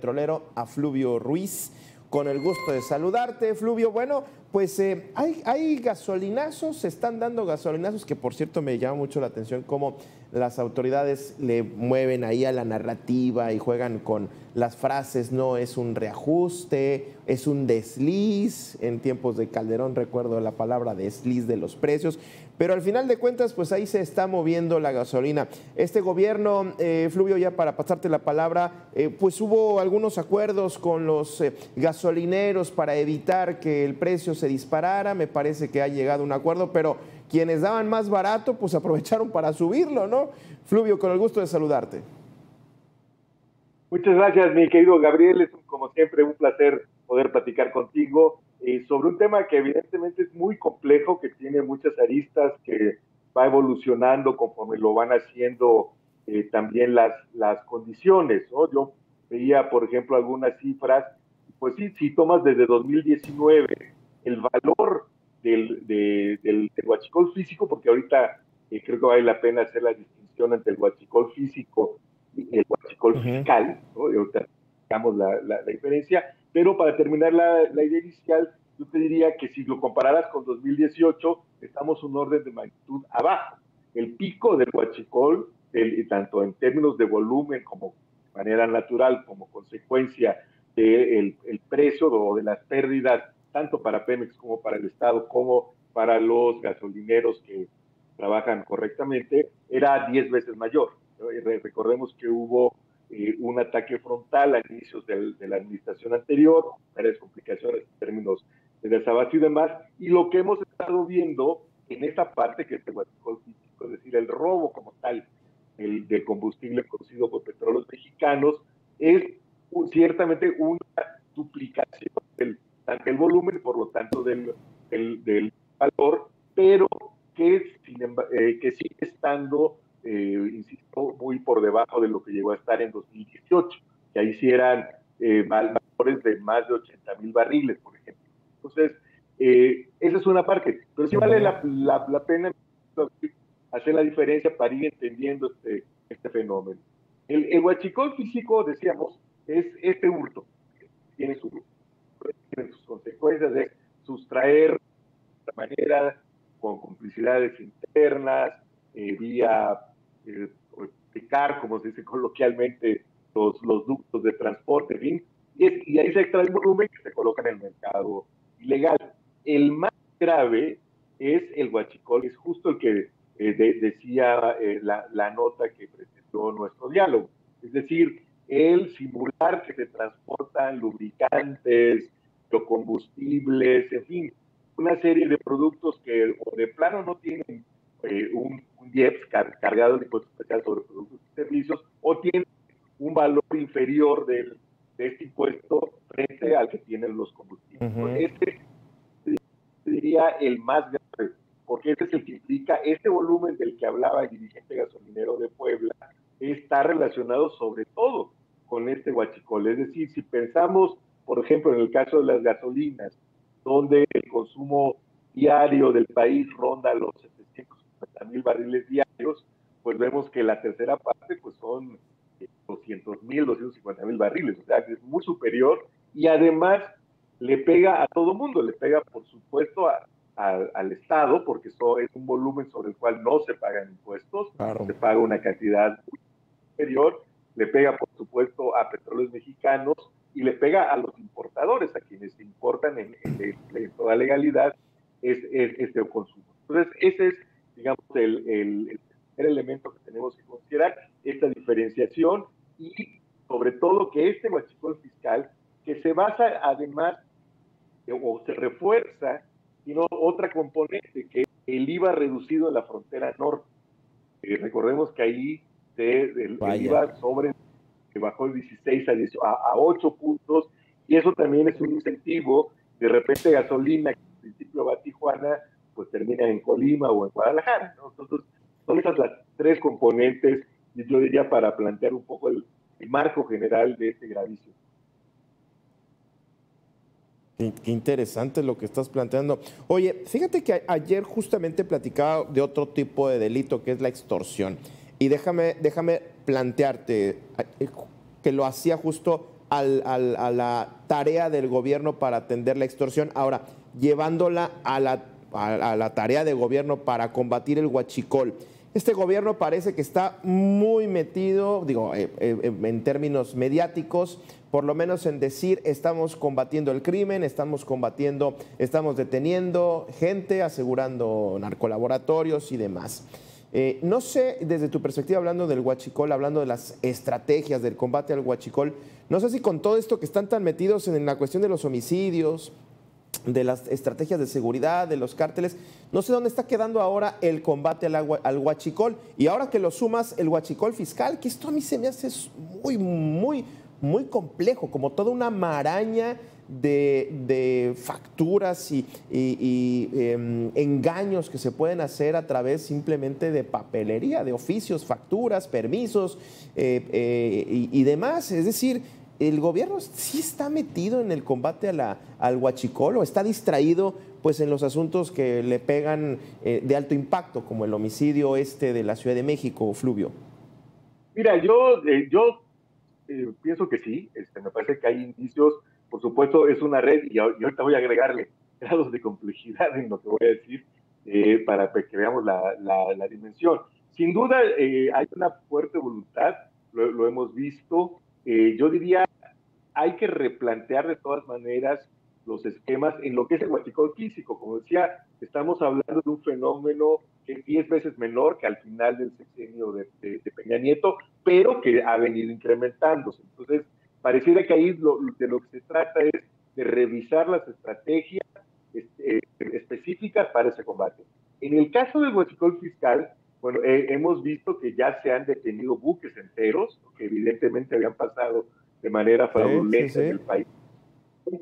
petrolero, a Fluvio Ruiz. Con el gusto de saludarte, Fluvio. Bueno, pues hay gasolinazos, se están dando gasolinazos, que por cierto me llama mucho la atención cómo las autoridades le mueven ahí a la narrativa y juegan con las frases, no es un reajuste, es un desliz. En tiempos de Calderón recuerdo la palabra desliz de los precios, pero al final de cuentas pues ahí se está moviendo la gasolina. Este gobierno, Fluvio, ya para pasarte la palabra, pues hubo algunos acuerdos con los gasolineros para evitar que el precio se disparara. Me parece que ha llegado a un acuerdo, pero quienes daban más barato pues aprovecharon para subirlo, ¿no? Fluvio, con el gusto de saludarte. Muchas gracias, mi querido Gabriel. Es como siempre un placer poder platicar contigo sobre un tema que evidentemente es muy complejo, que tiene muchas aristas, que va evolucionando conforme lo van haciendo también las condiciones, ¿no? Yo veía, por ejemplo, algunas cifras. Pues sí, si tomas desde 2019 el valor del huachicol físico, porque ahorita creo que vale la pena hacer la distinción entre el huachicol físico y el huachicol fiscal, ¿no? Y ahorita digamos la diferencia, pero para terminar la idea inicial, yo te diría que si lo compararas con 2018, estamos un orden de magnitud abajo. El pico del huachicol, tanto en términos de volumen como de manera natural, como consecuencia del precio o de las pérdidas, tanto para Pemex como para el Estado, como para los gasolineros que trabajan correctamente, era 10 veces mayor. Recordemos que hubo un ataque frontal a inicios de la administración anterior, varias complicaciones en términos de desabasto y demás, y lo que hemos estado viendo en esta parte, que es el huachicol físico, es decir, el robo como tal del combustible producido por petróleos mexicanos, es ciertamente una duplicación tanto el volumen, por lo tanto del valor, pero que sigue estando, insisto, muy por debajo de lo que llegó a estar en 2018, que ahí sí eran valores de más de 80,000 barriles, por ejemplo. Entonces, esa es una parte, pero sí vale la pena hacer la diferencia para ir entendiendo este fenómeno. El huachicol físico, decíamos, es este hurto, tiene sus consecuencias de sustraer de manera con complicidades internas, vía picar, como se dice coloquialmente, los ductos de transporte, en fin, y ahí se extrae el volumen que se coloca en el mercado ilegal. El más grave es el huachicol, es justo el que decía la nota que presentó nuestro diálogo. Es decir, el simular que se transportan lubricantes, combustibles, en fin, una serie de productos que o de plano no tienen un IEPS cargado de impuesto especial sobre productos y servicios, o tienen un valor inferior de este impuesto frente al que tienen los combustibles. Este sería el más grave, porque este es el que implica este volumen del que hablaba el dirigente gasolinero de Puebla, está relacionado sobre todo con este huachicol. Es decir, si pensamos, por ejemplo, en el caso de las gasolinas, donde el consumo diario del país ronda los 750,000 barriles diarios, pues vemos que la tercera parte pues son 200,000, 250,000 barriles, o sea, es muy superior, y además le pega a todo mundo, le pega por supuesto al Estado, porque eso es un volumen sobre el cual no se pagan impuestos, se paga una cantidad superior, le pega por supuesto a petróleos mexicanos y le pega a los importadores, a quienes importan en toda legalidad este consumo. Entonces, ese es, digamos, el primer elemento que tenemos que considerar, esta diferenciación, y sobre todo que este huachicol fiscal, que se basa además, o se refuerza, sino otra componente, que es el IVA reducido en la frontera norte. Recordemos que ahí el IVA bajó de 16 a 8 puntos, y eso también es un incentivo. De repente gasolina, que al principio va a Tijuana, pues termina en Colima o en Guadalajara, ¿no? Entonces, son esas las tres componentes, yo diría, para plantear un poco el marco general de este gravísimo. Qué interesante lo que estás planteando. Oye, fíjate que ayer justamente platicaba de otro tipo de delito, que es la extorsión. Y déjame plantearte que lo hacía justo a la tarea del gobierno para atender la extorsión, ahora llevándola a la tarea de gobierno para combatir el huachicol. Este gobierno parece que está muy metido, digo, en términos mediáticos, por lo menos en decir estamos combatiendo el crimen, estamos deteniendo gente, asegurando narcolaboratorios y demás. No sé, desde tu perspectiva, hablando del huachicol, hablando de las estrategias del combate al huachicol, no sé si con todo esto que están tan metidos en la cuestión de los homicidios, de las estrategias de seguridad, de los cárteles, no sé dónde está quedando ahora el combate al huachicol. Y ahora que lo sumas, el huachicol fiscal, que esto a mí se me hace muy complejo, como toda una maraña de facturas y engaños que se pueden hacer a través simplemente de papelería, de oficios, facturas, permisos y demás. Es decir, ¿el gobierno sí está metido en el combate al huachicol o está distraído pues en los asuntos que le pegan de alto impacto, como el homicidio de la Ciudad de México, Fluvio? Mira, yo pienso que sí, me parece que hay indicios, por supuesto es una red y ahorita voy a agregarle grados de complejidad en lo que voy a decir para que veamos la dimensión. Sin duda hay una fuerte voluntad, lo hemos visto. Yo diría, hay que replantear de todas maneras los esquemas en lo que es el huachicol físico. Como decía, estamos hablando de un fenómeno que es 10 veces menor que al final del sexenio de Peña Nieto, pero que ha venido incrementándose. Entonces, pareciera que ahí de lo que se trata es de revisar las estrategias específicas para ese combate. En el caso del huachicol fiscal, bueno, hemos visto que ya se han detenido buques enteros, que evidentemente habían pasado de manera fraudulenta en el país.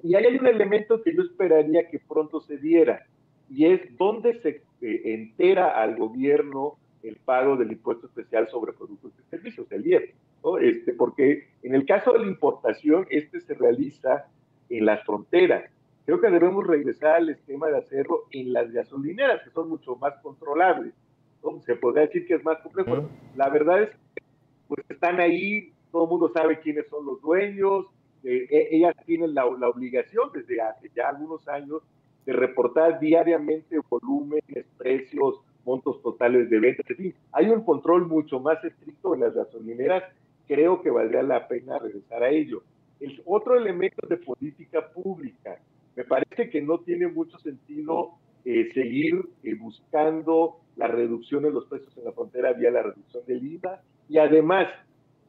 Y ahí hay un elemento que yo esperaría que pronto se diera, y es dónde se entera al gobierno el pago del impuesto especial sobre productos y servicios, el IEP, ¿no? Porque en el caso de la importación, se realiza en las fronteras. Creo que debemos regresar al esquema de hacerlo en las gasolineras, que son mucho más controlables, ¿no? Se podría decir que es más complejo, pero la verdad es que pues, están ahí, todo el mundo sabe quiénes son los dueños, ellas tienen la obligación desde hace ya algunos años de reportar diariamente volúmenes, precios, montos totales de ventas. En fin, hay un control mucho más estricto en las gasolineras. Creo que valdría la pena regresar a ello. El otro elemento de política pública. Me parece que no tiene mucho sentido seguir buscando la reducción de los precios en la frontera vía la reducción del IVA. Y además,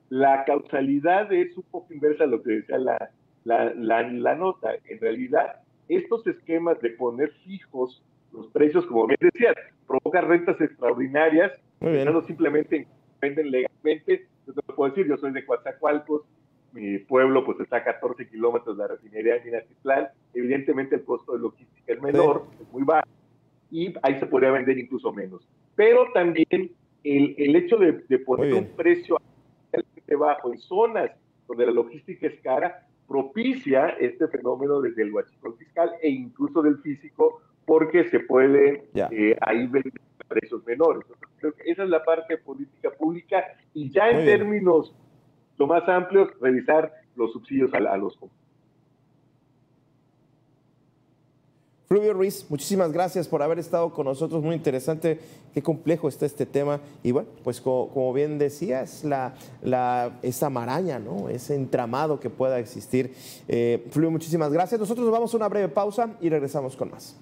la causalidad es un poco inversa a lo que decía la nota. En realidad, estos esquemas de poner fijos los precios, como bien decías, provocan rentas extraordinarias, pensando simplemente en que venden legalmente. Yo te puedo decir, yo soy de Coatzacoalcos, mi pueblo pues está a 14 kilómetros de la refinería de Minatitlán, evidentemente el costo de logística es menor, es muy bajo, y ahí se podría vender incluso menos. Pero también el hecho de poner un precio bajo en zonas donde la logística es cara, propicia este fenómeno desde el huachicol fiscal e incluso del físico, porque se puede ahí vender precios menores. Entonces, creo que esa es la parte de política pública y ya en términos lo más amplios, revisar los subsidios a los jóvenes. Fluvio Ruiz, muchísimas gracias por haber estado con nosotros, muy interesante, qué complejo está este tema. Y bueno, pues como bien decías, esa maraña, ¿no? Ese entramado que pueda existir. Fluvio, muchísimas gracias. Nosotros nos vamos a una breve pausa y regresamos con más.